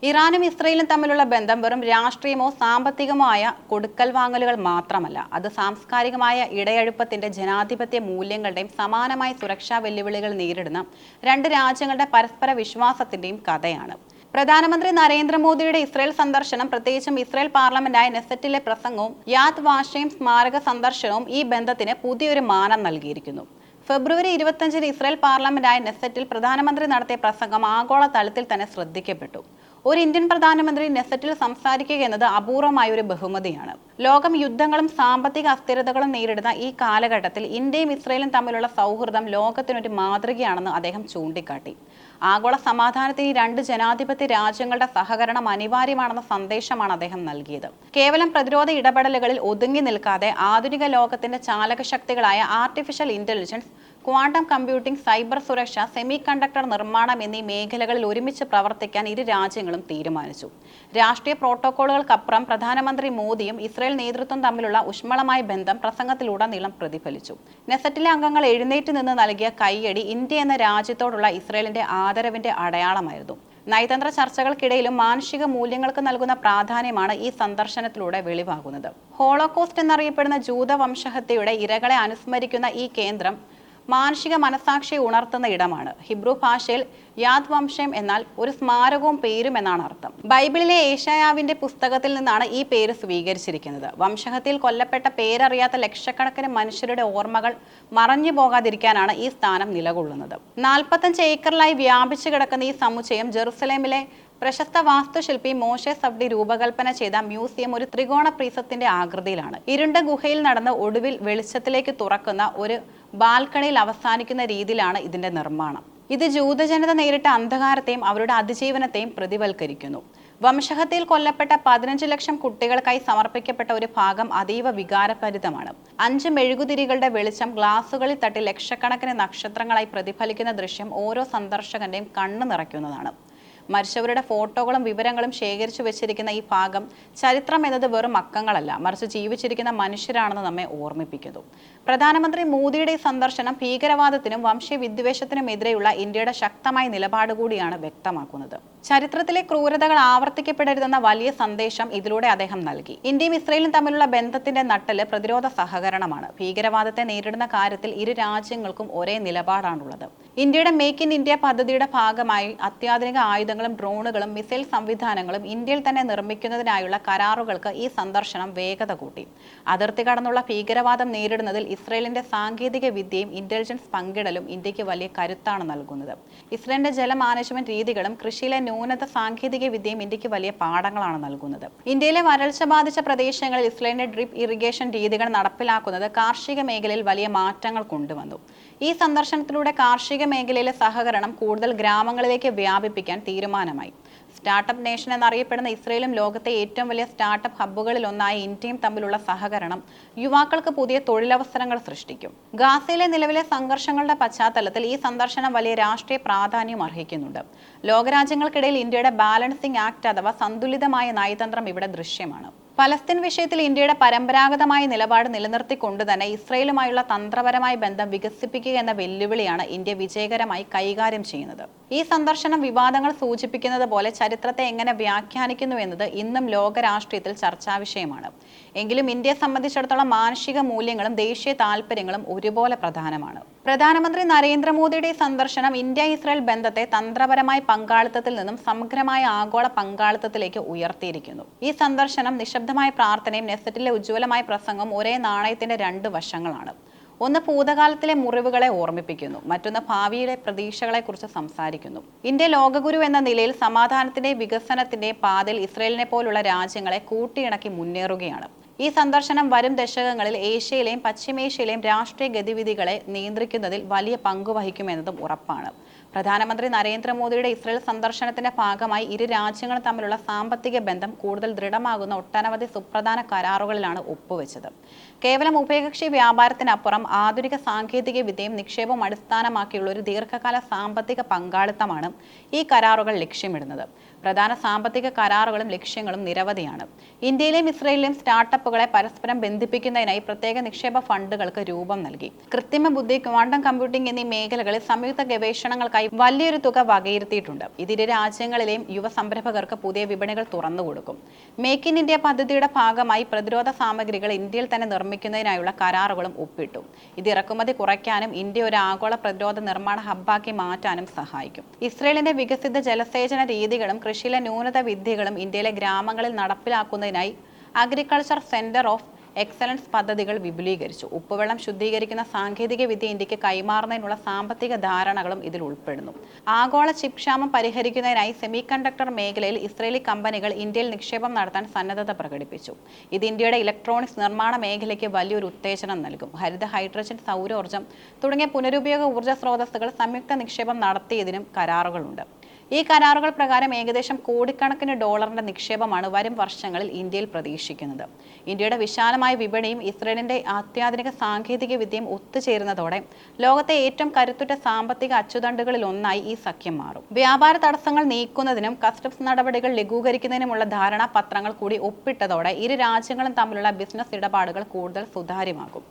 ഇറാനും ഇസ്രയേലും തമ്മിലുള്ള ബന്ധം വെറും രാഷ്ട്രീയമോ സാമ്പത്തികമോ ആയ കൊടുക്കൽ വാങ്ങലുകൾ മാത്രമല്ല. അത് സാംസ്കാരികമായ ഇടയഴുപ്പത്തിന്റെ ജനാധിപത്യ മൂല്യങ്ങളുടെയും സമാനമായ സുരക്ഷാ വെല്ലുവിളികൾ നേരിടുന്ന രണ്ട് രാജ്യങ്ങളുടെ പരസ്പര വിശ്വാസത്തിന്റെയും കഥയാണ്. പ്രധാനമന്ത്രി നരേന്ദ്രമോദിയുടെ ഇസ്രയേൽ സന്ദർശനം, പ്രത്യേകിച്ചും ഇസ്രയേൽ പാർലമെന്റായ നെസറ്റിലെ പ്രസംഗവും യാദ് വാഷയും സ്മാരക സന്ദർശനവും ഈ ബന്ധത്തിന് പുതിയൊരു മാനം നൽകിയിരിക്കുന്നു. ഫെബ്രുവരി 25-ന് ഇസ്രയേൽ പാർലമെന്റായ നെസറ്റിൽ പ്രധാനമന്ത്രി നടത്തിയ പ്രസംഗം ആഗോള തലത്തിൽ തന്നെ ശ്രദ്ധിക്കപ്പെട്ടു. ഒരു ഇന്ത്യൻ പ്രധാനമന്ത്രി നെസറ്റിൽ സംസാരിക്കുക എന്നത് അപൂർവമായ ഒരു ബഹുമതിയാണ്. ലോകം യുദ്ധങ്ങളും സാമ്പത്തിക അസ്ഥിരതകളും നേരിടുന്ന ഈ കാലഘട്ടത്തിൽ ഇന്ത്യയും ഇസ്രയേലും തമ്മിലുള്ള സൗഹൃദം ലോകത്തിനൊരു മാതൃകയാണെന്ന് അദ്ദേഹം ചൂണ്ടിക്കാട്ടി. ആഗോള സമാധാനത്തിന് ഈ രണ്ട് ജനാധിപത്യ രാജ്യങ്ങളുടെ സഹകരണം അനിവാര്യമാണെന്ന സന്ദേശമാണ് അദ്ദേഹം നൽകിയത്. കേവലം പ്രതിരോധ ഇടപെടലുകളിൽ ഒതുങ്ങി നിൽക്കാതെ ആധുനിക ലോകത്തിന്റെ ചാലകശക്തികളായ artificial intelligence, quantum computing, cyber സുരക്ഷ, സെമി കണ്ടക്ടർ നിർമ്മാണം എന്നീ മേഖലകളിൽ ഒരുമിച്ച് പ്രവർത്തിക്കാൻ ഇരു രാജ്യങ്ങളും തീരുമാനിച്ചു. രാഷ്ട്രീയ പ്രോട്ടോക്കോളുകൾക്കപ്പുറം പ്രധാനമന്ത്രി മോദിയും ഇസ്രയേൽ നേതൃത്വം തമ്മിലുള്ള ഊഷ്മളമായ ബന്ധം പ്രസംഗത്തിലുടനീളം പ്രതിഫലിച്ചു. നെസറ്റിലെ അംഗങ്ങൾ എഴുന്നേറ്റ് നിന്ന് നൽകിയ കൈയടി ഇന്ത്യ എന്ന രാജ്യത്തോടുള്ള ഇസ്രയേലിന്റെ ആദരവിന്റെ അടയാളമായിരുന്നു. നയതന്ത്ര ചർച്ചകൾക്കിടയിലും മാനുഷിക മൂല്യങ്ങൾക്ക് നൽകുന്ന പ്രാധാന്യമാണ് ഈ സന്ദർശനത്തിലൂടെ വെളിവാകുന്നത്. ഹോളോകോസ്റ്റ് എന്നറിയപ്പെടുന്ന ജൂത വംശഹത്യയുടെ ഇരകളെ അനുസ്മരിക്കുന്ന ഈ കേന്ദ്രം മാനുഷിക മനസാക്ഷിയെ ഉണർത്തുന്ന ഇടമാണ്. ഹിബ്രു ഭാഷയിൽ യാദ് വംശം എന്നാൽ ഒരു സ്മാരകവും പേരും എന്നാണ് അർത്ഥം. ബൈബിളിലെ ഏശയ്യാവിന്റെ പുസ്തകത്തിൽ നിന്നാണ് ഈ പേര് സ്വീകരിച്ചിരിക്കുന്നത്. വംശഹത്യയിൽ കൊല്ലപ്പെട്ട പേരറിയാത്ത ലക്ഷക്കണക്കിന് മനുഷ്യരുടെ ഓർമ്മകൾ മറഞ്ഞു പോകാതിരിക്കാനാണ് ഈ സ്ഥാനം നിലകൊള്ളുന്നത്. 45 ഏക്കറിലായി വ്യാപിച്ചു കിടക്കുന്ന ഈ സമുച്ചയം ജെറുസലേമിലെ പ്രശസ്ത വാസ്തുശില്പി മോശെ സഫ്ഡി രൂപകൽപ്പന ചെയ്ത മ്യൂസിയം ഒരു ത്രികോണ പ്രിസത്തിന്റെ ആകൃതിയിലാണ്. ഇരുണ്ട ഗുഹയിൽ നടന്ന് ഒടുവിൽ വെളിച്ചത്തിലേക്ക് തുറക്കുന്ന ഒരു ബാൽക്കണിയിൽ അവസാനിക്കുന്ന രീതിയിലാണ് ഇതിന്റെ നിർമ്മാണം. ഇത് ജൂതജനത നേരിട്ട അന്ധകാരത്തെയും അവരുടെ അതിജീവനത്തെയും പ്രതിവൽക്കരിക്കുന്നു. വംശഹത്യയിൽ കൊല്ലപ്പെട്ട 15 ലക്ഷം കുട്ടികൾക്കായി സമർപ്പിക്കപ്പെട്ട ഒരു ഭാഗം അതീവ വികാരഭരിതമാണ്. 5 മെഴുകുതിരികളുടെ വെളിച്ചം ഗ്ലാസുകളിൽ തട്ടി ലക്ഷക്കണക്കിന് നക്ഷത്രങ്ങളായി പ്രതിഫലിക്കുന്ന ദൃശ്യം ഓരോ സന്ദർശകന്റെയും കണ്ണ് നിറയ്ക്കുന്നതാണ്. മരിച്ചവരുടെ ഫോട്ടോകളും വിവരങ്ങളും ശേഖരിച്ചു വെച്ചിരിക്കുന്ന ഈ ഭാഗം ചരിത്രം എന്നത് വെറും അക്കങ്ങളല്ല, മറിച്ച് ജീവിച്ചിരിക്കുന്ന മനുഷ്യരാണെന്ന് നമ്മെ ഓർമ്മിപ്പിക്കുന്നു. പ്രധാനമന്ത്രി മോദിയുടെ ഈ സന്ദർശനം ഭീകരവാദത്തിനും വംശീയ വിദ്വേഷത്തിനുമെതിരെയുള്ള ഇന്ത്യയുടെ ശക്തമായ നിലപാട് കൂടിയാണ് വ്യക്തമാക്കുന്നത്. ചരിത്രത്തിലെ ക്രൂരതകൾ ആവർത്തിക്കപ്പെടരുതെന്ന വലിയ സന്ദേശം ഇതിലൂടെ അദ്ദേഹം നൽകി. ഇന്ത്യയും ഇസ്രയേലും തമ്മിലുള്ള ബന്ധത്തിന്റെ നട്ടെല്ല് പ്രതിരോധ സഹകരണമാണ്. ഭീകരവാദത്തെ നേരിടുന്ന കാര്യത്തിൽ ഇരു രാജ്യങ്ങൾക്കും ഒരേ നിലപാടാണുള്ളത്. ഇന്ത്യയുടെ മേക്ക് ഇൻ ഇന്ത്യ പദ്ധതിയുടെ ഭാഗമായി അത്യാധുനിക ആയുധങ്ങളും ഡ്രോണുകളും മിസൈൽ സംവിധാനങ്ങളും ഇന്ത്യയിൽ തന്നെ നിർമ്മിക്കുന്നതിനായുള്ള കരാറുകൾക്ക് ഈ സന്ദർശനം വേഗത കൂട്ടി. അതിർത്തി കടന്നുള്ള ഭീകരവാദം നേരിടുന്നതിൽ ഇസ്രയേലിന്റെ സാങ്കേതിക വിദ്യയും ഇന്റലിജൻസ് പങ്കിടലും ഇന്ത്യക്ക് വലിയ കരുത്താണ് നൽകുന്നത്. ഇസ്രയേലിന്റെ ജല മാനേജ്മെന്റ് രീതികളും കൃഷിയിലെ ന്യൂനത സാങ്കേതിക വിദ്യയും ഇന്ത്യക്ക് വലിയ പാഠങ്ങളാണ് നൽകുന്നത്. ഇന്ത്യയിലെ വരൾച്ച ബാധിച്ച പ്രദേശങ്ങളിൽ ഇസ്രയേലിന്റെ ഡ്രിപ്പ് ഇറിഗേഷൻ രീതികൾ നടപ്പിലാക്കുന്നത് കാർഷിക മേഖലയിൽ വലിയ മാറ്റങ്ങൾ കൊണ്ടുവന്നു. ഈ സന്ദർശനത്തിലൂടെ കാർഷിക മേഖലയിലെ സഹകരണം കൂടുതൽ ഗ്രാമങ്ങളിലേക്ക് വ്യാപിപ്പിക്കാൻ തീരുമാനമായി. സ്റ്റാർട്ടപ്പ് നേഷൻ എന്നറിയപ്പെടുന്ന ഇസ്രയേലും ലോകത്തെ ഏറ്റവും വലിയ സ്റ്റാർട്ടപ്പ് ഹബ്ബുകളിൽ ഒന്നായ ഇന്ത്യയും തമ്മിലുള്ള സഹകരണം യുവാക്കൾക്ക് പുതിയ തൊഴിലവസരങ്ങൾ സൃഷ്ടിക്കും. ഗാസയിലെ നിലവിലെ സംഘർഷങ്ങളുടെ പശ്ചാത്തലത്തിൽ ഈ സന്ദർശനം വലിയ രാഷ്ട്രീയ പ്രാധാന്യം അർഹിക്കുന്നുണ്ട്. ലോകരാജ്യങ്ങൾക്കിടയിൽ ഇന്ത്യയുടെ ബാലൻസിംഗ് ആക്ട് അഥവാ സന്തുലിതമായ നയതന്ത്രം ഇവിടെ ദൃശ്യമാണ്. പലസ്തീൻ വിഷയത്തിൽ ഇന്ത്യയുടെ പരമ്പരാഗതമായ നിലപാട് നിലനിർത്തിക്കൊണ്ട് തന്നെ ഇസ്രയേലുമായുള്ള തന്ത്രപരമായ ബന്ധം വികസിപ്പിക്കുക എന്ന വെല്ലുവിളിയാണ് ഇന്ത്യ വിജയകരമായി കൈകാര്യം ചെയ്യുന്നത്. ഈ സന്ദർശനം വിവാദങ്ങൾ സൂചിപ്പിക്കുന്നത് പോലെ ചരിത്രത്തെ എങ്ങനെ വ്യാഖ്യാനിക്കുന്നു എന്നത് ഇന്നും ലോക രാഷ്ട്രീയത്തിൽ ചർച്ചാ വിഷയമാണ്. എങ്കിലും ഇന്ത്യയെ സംബന്ധിച്ചിടത്തോളം മാനുഷിക മൂല്യങ്ങളും ദേശീയ താൽപര്യങ്ങളും ഒരുപോലെ പ്രധാനമാണ്. പ്രധാനമന്ത്രി നരേന്ദ്രമോദിയുടെ സന്ദർശനം ഇന്ത്യ ഇസ്രയേൽ ബന്ധത്തെ തന്ത്രപരമായ പങ്കാളിത്തത്തിൽ നിന്നും സമഗ്രമായ ആഗോള പങ്കാളിത്തത്തിലേക്ക് ഉയർത്തിയിരിക്കുന്നു. ഈ സന്ദർശനം നിശബ്ദമായ പ്രാർത്ഥനയും നെസറ്റിലെ ഉജ്ജ്വലമായ പ്രസംഗവും ഒരേ നാണയത്തിന്റെ രണ്ട് വശങ്ങളാണ്. ഒന്ന് ഭൂതകാലത്തിലെ മുറിവുകളെ ഓർമ്മിപ്പിക്കുന്നു, മറ്റൊന്ന് ഭാവിയിലെ പ്രതീക്ഷകളെക്കുറിച്ച് സംസാരിക്കുന്നു. ഇന്ത്യ ലോകഗുരു എന്ന നിലയിൽ സമാധാനത്തിന്റെയും വികസനത്തിന്റെയും പാതയിൽ ഇസ്രയേലിനെ പോലുള്ള രാജ്യങ്ങളെ കൂട്ടിയിണക്കി മുന്നേറുകയാണ്. ഈ സന്ദർശനം വരും ദശകങ്ങളിൽ ഏഷ്യയിലെയും പശ്ചിമേഷ്യയിലെയും രാഷ്ട്രീയ ഗതിവിധികളെ നിയന്ത്രിക്കുന്നതിൽ വലിയ പങ്കുവഹിക്കുമെന്നതും ഉറപ്പാണ്. പ്രധാനമന്ത്രി നരേന്ദ്രമോദിയുടെ ഇസ്രയേൽ സന്ദർശനത്തിന്റെ ഭാഗമായി ഇരു രാജ്യങ്ങളും തമ്മിലുള്ള സാമ്പത്തിക ബന്ധം കൂടുതൽ ദൃഢമാകുന്ന ഒട്ടനവധി സുപ്രധാന കരാറുകളിലാണ് ഒപ്പുവെച്ചത്. കേവലം ഉഭയകക്ഷി വ്യാപാരത്തിനപ്പുറം ആധുനിക സാങ്കേതിക വിദ്യയും നിക്ഷേപവും അടിസ്ഥാനമാക്കിയുള്ള ഒരു ദീർഘകാല സാമ്പത്തിക പങ്കാളിത്തമാണ് ഈ കരാറുകൾ ലക്ഷ്യമിടുന്നത്. പ്രധാന സാമ്പത്തിക കരാറുകളും ലക്ഷ്യങ്ങളും നിരവധിയാണ്. ഇന്ത്യയിലെയും ഇസ്രയേലിലെയും സ്റ്റാർട്ടപ്പുകളെ പരസ്പരം ബന്ധിപ്പിക്കുന്നതിനായി പ്രത്യേക നിക്ഷേപ ഫണ്ടുകൾക്ക് രൂപം നൽകി. കൃത്രിമ ബുദ്ധി, ക്വാണ്ടം കമ്പ്യൂട്ടിംഗ് എന്നീ മേഖലകളിൽ സംയുക്ത ഗവേഷണങ്ങൾക്കായി വലിയൊരു തുക വകയിരുത്തിയിട്ടുണ്ട്. ഇത് ഇരു രാജ്യങ്ങളിലെയും യുവ സംരംഭകർക്ക് പുതിയ വിപണികൾ തുറന്നുകൊടുക്കും. മേക്ക് ഇൻ ഇന്ത്യ പദ്ധതിയുടെ ഭാഗമായി പ്രതിരോധ സാമഗ്രികൾ ഇന്ത്യയിൽ തന്നെ നിർമ്മിക്കുന്നതിനായുള്ള കരാറുകളും ഒപ്പിട്ടു. ഇത് ഇറക്കുമതി കുറയ്ക്കാനും ഇന്ത്യ ഒരു ആഗോള പ്രതിരോധ നിർമ്മാണ ഹബ്ബാക്കി മാറ്റാനും സഹായിക്കും. ഇസ്രയേലിന്റെ വികസിത ജലസേചന രീതികളും കൃഷിയിലെ നൂതന വിദ്യകളും ഇന്ത്യയിലെ ഗ്രാമങ്ങളിൽ നടപ്പിലാക്കുന്നതിനായി അഗ്രികൾച്ചർ സെന്റർ ഓഫ് എക്സലൻസ് പദ്ധതികൾ വിപുലീകരിച്ചു. ഉപ്പുവെള്ളം ശുദ്ധീകരിക്കുന്ന സാങ്കേതിക വിദ്യ ഇന്ത്യക്ക് കൈമാറുന്നതിനുള്ള സാമ്പത്തിക ധാരണകളും ഇതിൽ ഉൾപ്പെടുന്നു. ആഗോള ചിപ്പ് ക്ഷാമം പരിഹരിക്കുന്നതിനായി സെമി കണ്ടക്ടർ മേഖലയിൽ ഇസ്രയേലി കമ്പനികൾ ഇന്ത്യയിൽ നിക്ഷേപം നടത്താൻ സന്നദ്ധത പ്രകടിപ്പിച്ചു. ഇത് ഇന്ത്യയുടെ ഇലക്ട്രോണിക്സ് നിർമ്മാണ മേഖലയ്ക്ക് വലിയൊരു ഉത്തേജനം നൽകും. ഹരിത, ഹൈഡ്രജൻ, സൗരോർജ്ജം തുടങ്ങിയ പുനരുപയോഗ ഊർജ്ജ സ്രോതസ്സുകൾ സംയുക്ത നിക്ഷേപം നടത്തിയതിനും കരാറുകളുണ്ട്. ഈ കരാറുകൾ പ്രകാരം ഏകദേശം കോടിക്കണക്കിന് ഡോളറിന്റെ നിക്ഷേപമാണ് വരും വർഷങ്ങളിൽ ഇന്ത്യയിൽ പ്രതീക്ഷിക്കുന്നത്. ഇന്ത്യയുടെ വിശാലമായ വിപണിയും ഇസ്രയേലിന്റെ അത്യാധുനിക സാങ്കേതിക വിദ്യയും ഒത്തുചേരുന്നതോടെ ലോകത്തെ ഏറ്റവും കരുത്തുറ്റ സാമ്പത്തിക അച്ചുതണ്ടുകളിൽ ഒന്നായി ഈ സഖ്യം മാറും. വ്യാപാര തടസ്സങ്ങൾ നീക്കുന്നതിനും കസ്റ്റംസ് നടപടികൾ ലഘൂകരിക്കുന്നതിനുമുള്ള ധാരണാപത്രങ്ങൾ കൂടി ഒപ്പിട്ടതോടെ ഇരു രാജ്യങ്ങളും തമ്മിലുള്ള ബിസിനസ് ഇടപാടുകൾ കൂടുതൽ സുതാര്യമാകും.